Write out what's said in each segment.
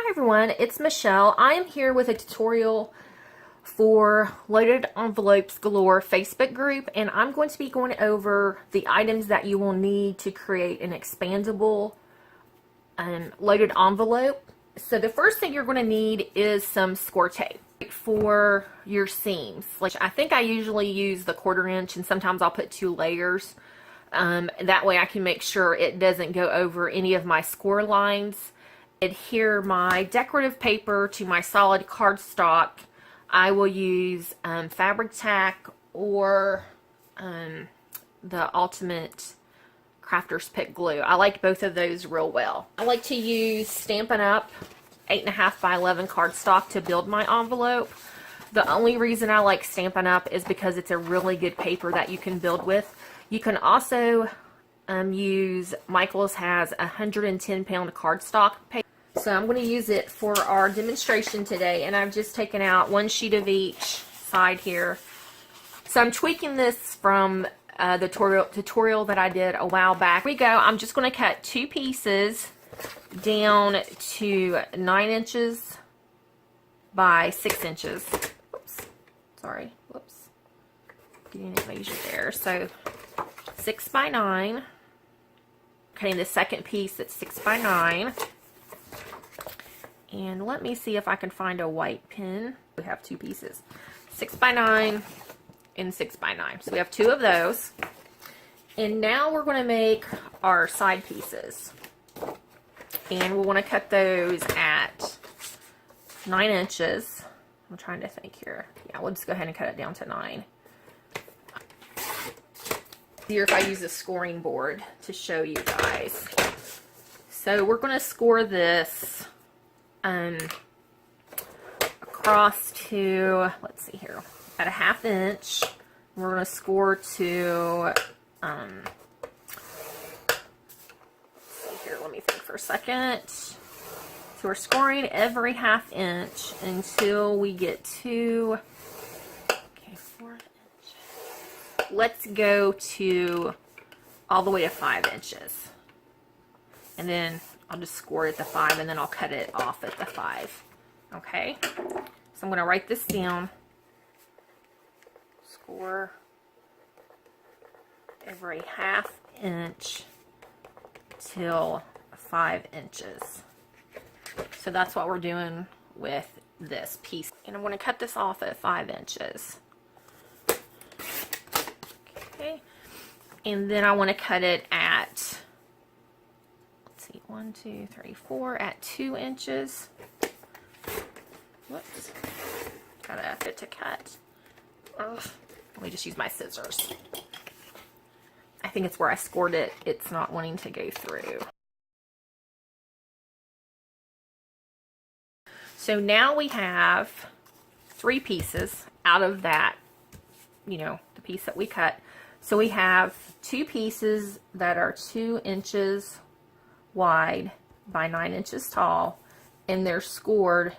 Hi everyone, it's Michelle. I am here with a tutorial for Loaded Envelopes Galore Facebook group, and I'm going to be going over the items that you will need to create an expandable loaded envelope. So the first thing you're going to need is some score tape for your seams. Like I think I usually use the 1/4 inch, and sometimes I'll put 2 layers. That way I can make sure it doesn't go over any of my score lines. Adhere my decorative paper to my solid cardstock. I will use fabric tack or the Ultimate Crafter's Pick glue. I like both of those real well. I like to use Stampin' Up! 8.5 by 11 cardstock to build my envelope. The only reason I like Stampin' Up! Is because it's a really good paper that you can build with. You can also use, Michael's has 110-pound cardstock paper. So I'm going to use it for our demonstration today, and I've just taken out 1 sheet of each side here. So I'm tweaking this from the tutorial that I did a while back. Here we go. I'm just going to cut 2 pieces down to 9 inches by 6 inches. Whoops. Sorry. Whoops. Getting it measured there. So 6 by 9. Cutting the second piece that's 6 by 9. And let me see if I can find a white pin. We have 2 pieces. 6 by 9 and 6 by 9. So we have 2 of those. And now we're going to make our side pieces. And we want to cut those at 9 inches. I'm trying to think here. Yeah, we'll just go ahead and cut it down to 9. Easier if I use a scoring board to show you guys. So we're going to score this across to, let's see here, at a 1/2 inch. We're going to score to, see here, let me think for a second. So we're scoring every 1/2 inch until we get to, okay, 4 inches. Let's go to all the way to 5 inches. And then I'll just score it at the 5, and then I'll cut it off at the 5. Okay? So I'm going to write this down. Score every 1/2 inch till 5 inches. So that's what we're doing with this piece. And I'm going to cut this off at 5 inches. Okay? And then I want to cut it at, 1, 2, 3, 4 at 2 inches. Whoops. Gotta fit to cut. Ugh. Let me just use my scissors. I think it's where I scored it. It's not wanting to go through. So now we have 3 pieces out of that, you know, the piece that we cut. So we have 2 pieces that are 2 inches wide by 9 inches tall, and they're scored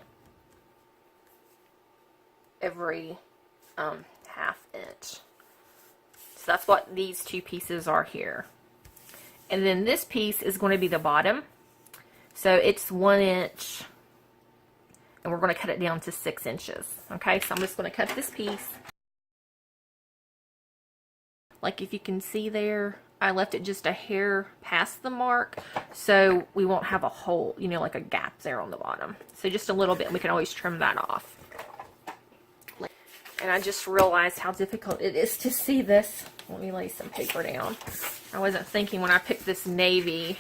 every 1/2 inch. So that's what these 2 pieces are here. And then this piece is going to be the bottom. So it's 1 inch, and we're going to cut it down to 6 inches. Okay, so I'm just going to cut this piece. Like if you can see there, I left it just a hair past the mark, so we won't have a hole, you know, like a gap there on the bottom. So just a little bit, we can always trim that off. And I just realized how difficult it is to see this. Let me lay some paper down. I wasn't thinking when I picked this navy.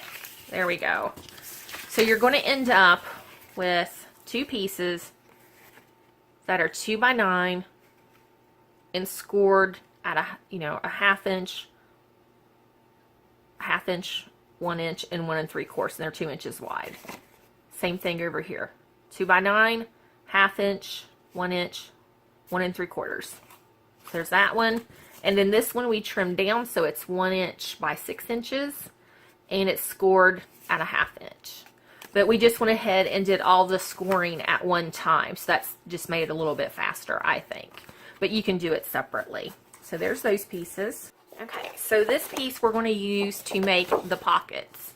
There we go. So you're going to end up with 2 pieces that are 2 by 9 and scored at a, you know, a 1/2 inch, 1/2 inch, 1 inch, and 1 3/4, and they're 2 inches wide. Same thing over here. 2 by 9, 1/2 inch, 1 inch, 1 3/4. There's that one. And then this one we trimmed down, so it's 1 inch by 6 inches, and it's scored at a 1/2 inch. But we just went ahead and did all the scoring at one time, so that's just made it a little bit faster, I think. But you can do it separately. So there's those pieces. Okay, so this piece we're going to use to make the pockets.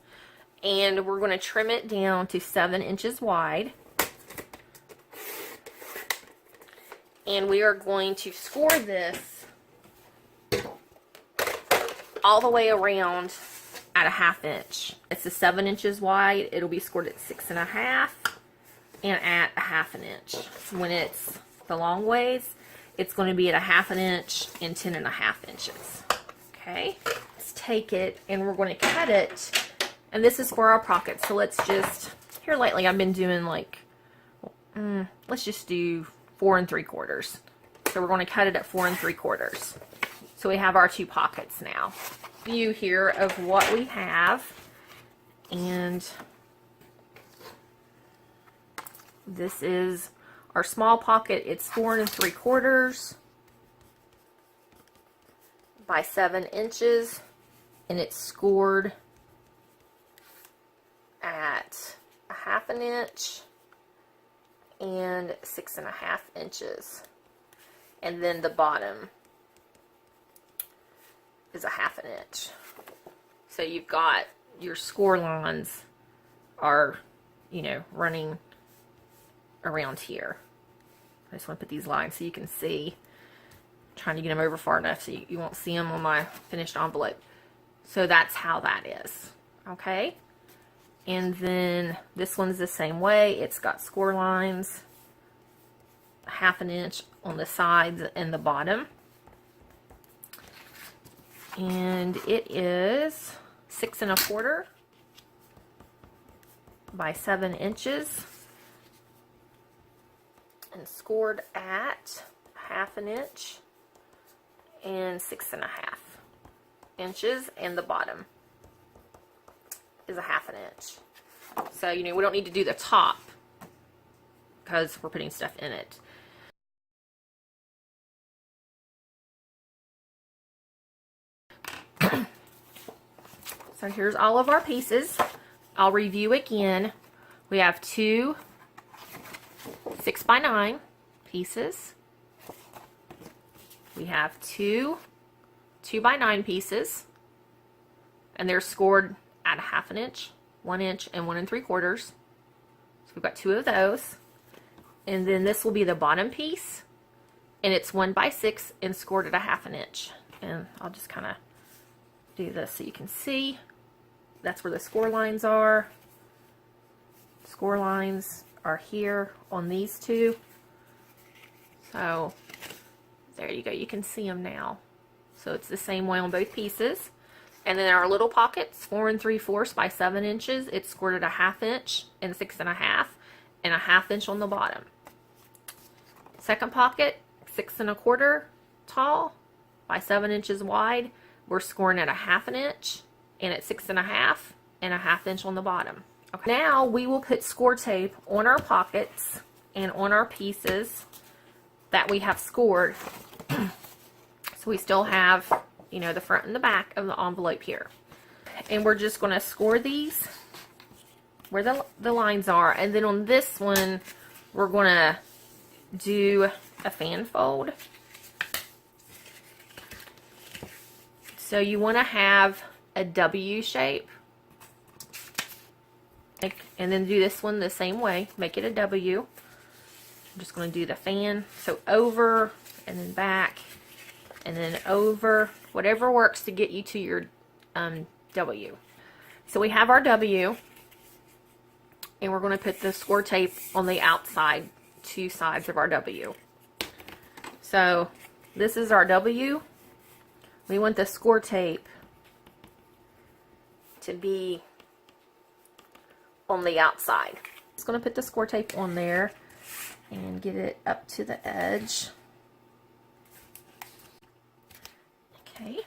And we're going to trim it down to 7 inches wide. And we are going to score this all the way around at a 1/2 inch. It's a 7 inches wide. It'll be scored at 6.5 and at a 1/2 inch. When it's the long ways, it's going to be at a 1/2 inch and 10.5 inches. Okay, let's take it and we're going to cut it. And this is for our pocket. So let's just, here lately I've been doing like, let's just do 4 3/4. So we're going to cut it at 4 3/4. So we have our 2 pockets now. View here of what we have, and this is our small pocket. It's 4 3/4 by 7 inches, and it's scored at a 1/2 inch and 6.5 inches, and then the bottom is a 1/2 inch. So you've got your score lines are, you know, running around here. I just want to put these lines so you can see. I'm trying to get them over far enough so you won't see them on my finished envelope. So that's how that is. Okay. And then this one's the same way. It's got score lines, a 1/2 inch on the sides and the bottom. And it is 6 1/4 by 7 inches and scored at 1/2 inch and 6.5 inches, and the bottom is a 1/2 inch. So, you know, we don't need to do the top because we're putting stuff in it. So here's all of our pieces. I'll review again. We have 2 6x9 pieces. We have 2 2x9 pieces, and they're scored at a 1/2 inch, 1 inch, and 1 3/4. So we've got 2 of those. And then this will be the bottom piece, and it's 1x6 and scored at a 1/2 inch. And I'll just kind of do this so you can see. That's where the score lines are. Score lines are here on these 2. So there you go. You can see them now. So it's the same way on both pieces. And then our little pockets, 4 3/4 by 7 inches. It's scored at a 1/2 inch and 6.5 and a 1/2 inch on the bottom. Second pocket, 6 1/4 tall by 7 inches wide. We're scoring at a 1/2 inch and at 6.5 and a 1/2 inch on the bottom. Okay. Now we will put score tape on our pockets and on our pieces that we have scored. So we still have, you know, the front and the back of the envelope here. And we're just going to score these where the lines are. And then on this one, we're going to do a fan fold. So you want to have a W shape. And then do this one the same way. Make it a W. I'm just going to do the fan. So over and then back and then over. Whatever works to get you to your W. So we have our W. And we're going to put the score tape on the outside 2 sides of our W. So this is our W. We want the score tape to be on the outside. Just going to put the score tape on there and get it up to the edge. Okay.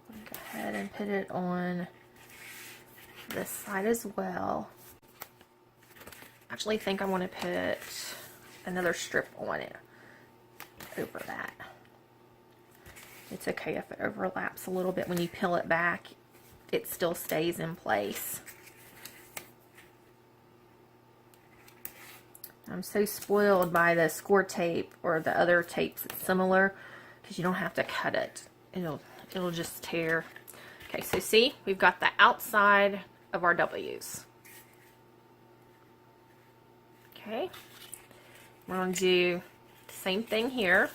Go ahead and put it on this side as well. Actually, I think I want to put another strip on it over that. It's okay if it overlaps a little bit. When you peel it back, it still stays in place. I'm so spoiled by the score tape or the other tapes that's similar because you don't have to cut it. It'll just tear. Okay, so see, we've got the outside of our W's. Okay, we're going to do the same thing here.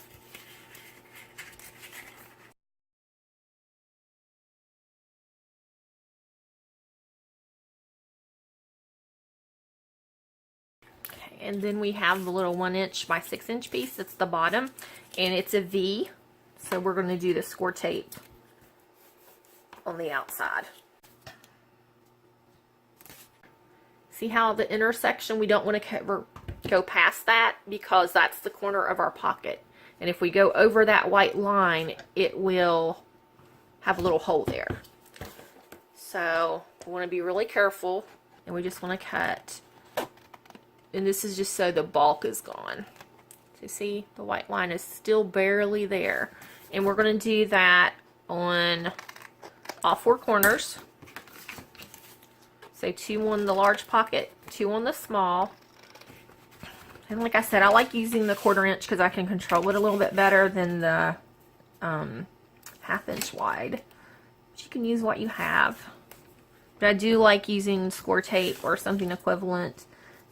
Okay, and then we have the little 1" by 6" piece. That's the bottom, and it's a V. So we're going to do the score tape on the outside. See how the intersection, we don't want to go past that because that's the corner of our pocket. And if we go over that white line, it will have a little hole there. So we want to be really careful, and we just want to cut. And this is just so the bulk is gone. So see, the white line is still barely there. And we're going to do that on all 4 corners. So 2 on the large pocket, 2 on the small. And like I said, I like using the 1/4 inch because I can control it a little bit better than the 1/2 inch wide. But you can use what you have. But I do like using score tape or something equivalent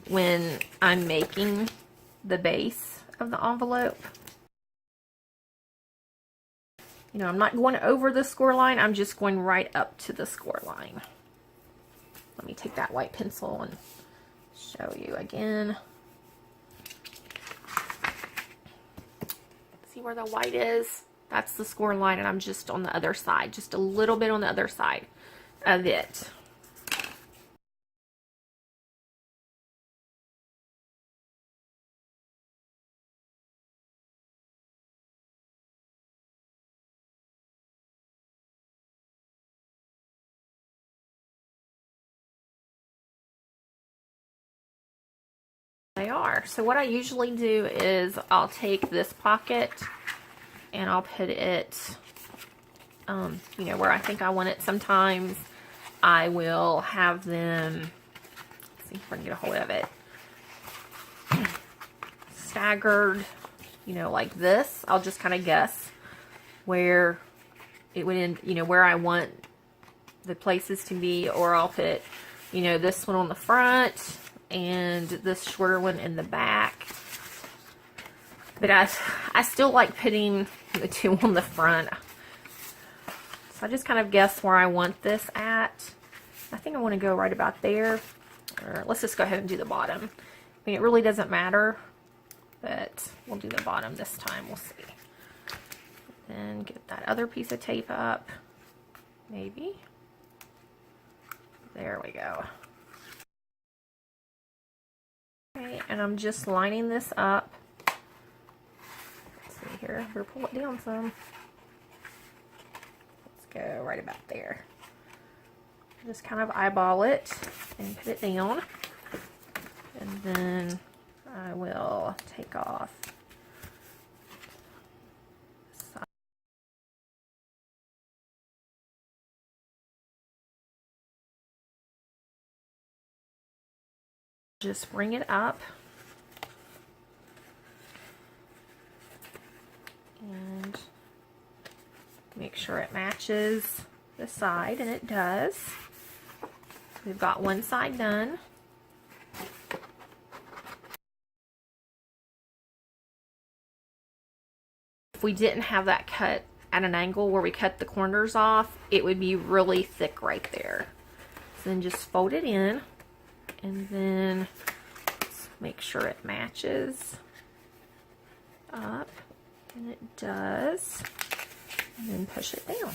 when I'm making the base of the envelope. You know, I'm not going over the score line, I'm just going right up to the score line. Let me take that white pencil and show you again. See where the white is? That's the score line, and I'm just on the other side, just a little bit on the other side of it. They are. So what I usually do is I'll take this pocket and I'll put it, you know, where I think I want it. Sometimes I will have them, let's see if I can get a hold of it, staggered, you know, like this. I'll just kind of guess where it would end, you know, where I want the places to be, or I'll put, you know, this one on the front and this shorter one in the back. But I still like putting the 2 on the front. So I just kind of guess where I want this at. I think I want to go right about there. Or let's just go ahead and do the bottom. I mean, it really doesn't matter, but we'll do the bottom this time. We'll see. And get that other piece of tape up. Maybe. There we go. Okay, and I'm just lining this up. Let's see here. We're pull it down some. Let's go right about there. Just kind of eyeball it and put it down. And then I will take off. Just bring it up. And make sure it matches the side, and it does. We've got one side done. If we didn't have that cut at an angle where we cut the corners off, it would be really thick right there. So then just fold it in, and then let's make sure it matches up, and it does, and then push it down.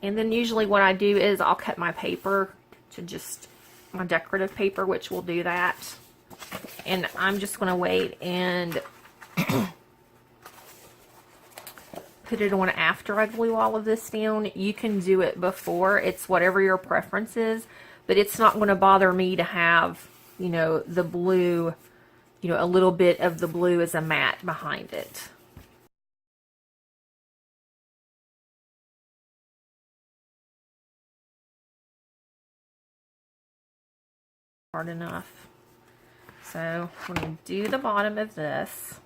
And then usually what I do is I'll cut my paper to just my decorative paper, which will do that. And I'm just going to wait and put it on after I glue all of this down. You can do it before. It's whatever your preference is. But it's not going to bother me to have, you know, the blue, you know, a little bit of the blue as a matte behind it. Hard enough. So we're going to do the bottom of this.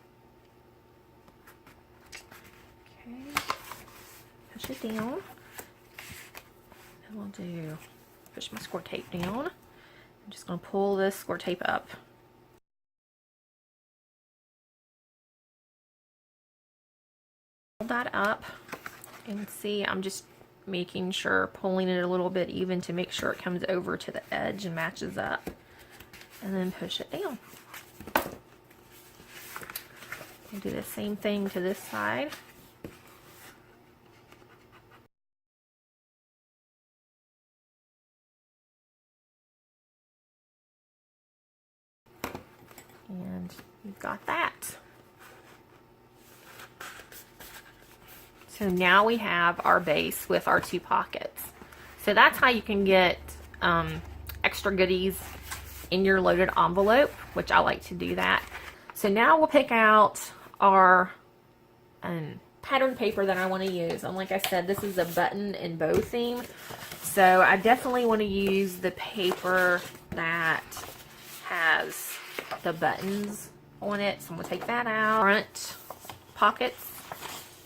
Okay. push it down. And we'll push my score tape down. I'm just going to pull this score tape up. Pull that up and see, I'm just making sure, pulling it a little bit even to make sure it comes over to the edge and matches up. And then push it down. We'll do the same thing to this side. And you've got that. So now we have our base with our 2 pockets. So that's how you can get extra goodies in your loaded envelope, which I like to do that. So now we'll pick out our pattern paper that I want to use. And like I said, this is a button and bow theme. So I definitely want to use the paper that has the buttons on it. So I'm going to take that out. Front pockets.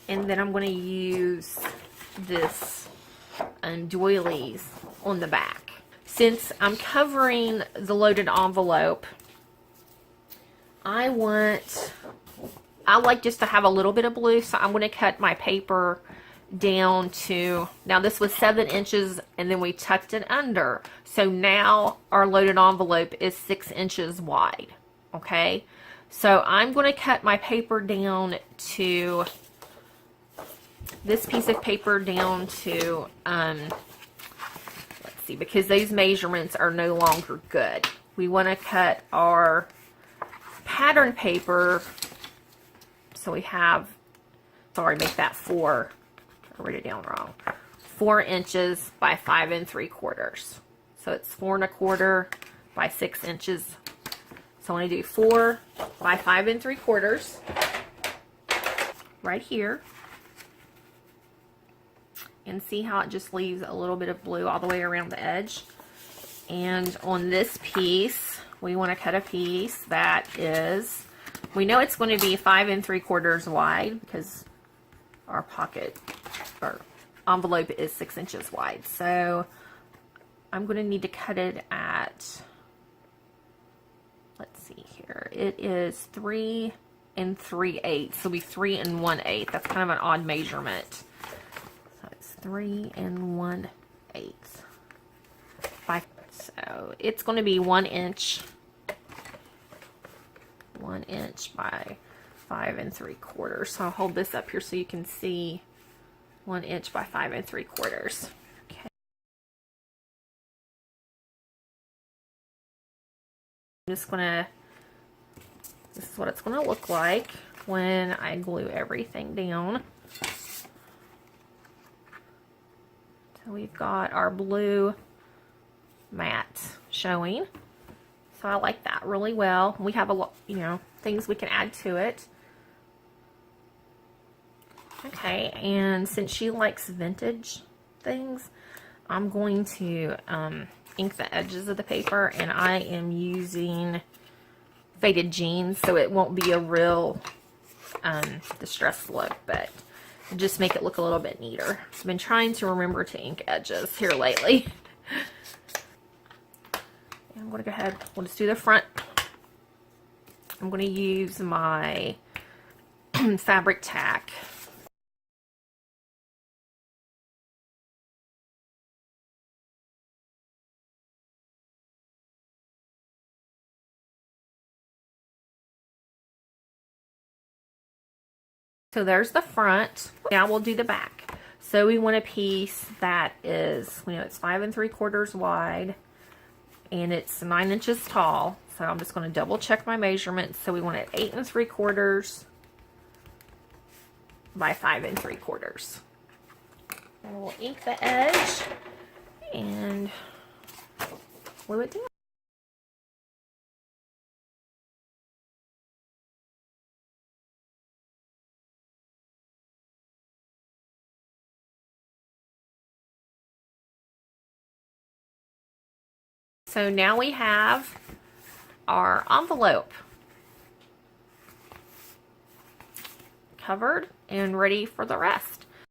And then I'm going to use this doilies on the back. Since I'm covering the loaded envelope, I like just to have a little bit of blue, so I'm going to cut my paper down to, now this was 7 inches and then we tucked it under. So now our loaded envelope is 6 inches wide. Okay, so I'm going to cut my paper down to, this piece of paper down to, let's see, because those measurements are no longer good. We want to cut our pattern paper, so we have, sorry, make that 4, I wrote it down wrong, 4 inches by 5 3/4. So it's 4 1/4 by 6 inches. So I'm going to do 4 by 5 3/4 right here. And see how it just leaves a little bit of blue all the way around the edge. And on this piece, we want to cut a piece that is, we know it's going to be 5 3/4 wide because our pocket or envelope is 6 inches wide. So I'm going to need to cut it at, let's see here, it is 3 3/8. So it'll be 3 1/8. That's kind of an odd measurement. 3 1/8. So it's going to be 1 inch. 1 inch by 5 3/4. So I'll hold this up here so you can see 1 inch by 5 3/4. Okay. I'm just gonna, this is what it's gonna look like when I glue everything down. So we've got our blue mat showing. So I like that really well. We have a lot, you know, things we can add to it. Okay, and since she likes vintage things, I'm going to ink the edges of the paper, and I am using faded jeans, so it won't be a real distressed look, but just make it look a little bit neater. I've been trying to remember to ink edges here lately. I'm going to go ahead, we'll just do the front. I'm going to use my fabric tack. So there's the front. Now we'll do the back. So we want a piece that is, you know, it's 5 3/4 wide and it's 9 inches tall. So I'm just going to double check my measurements. So we want it 8 3/4 by 5 3/4. And we'll ink the edge and glue it down. So now we have our envelope covered and ready for the rest.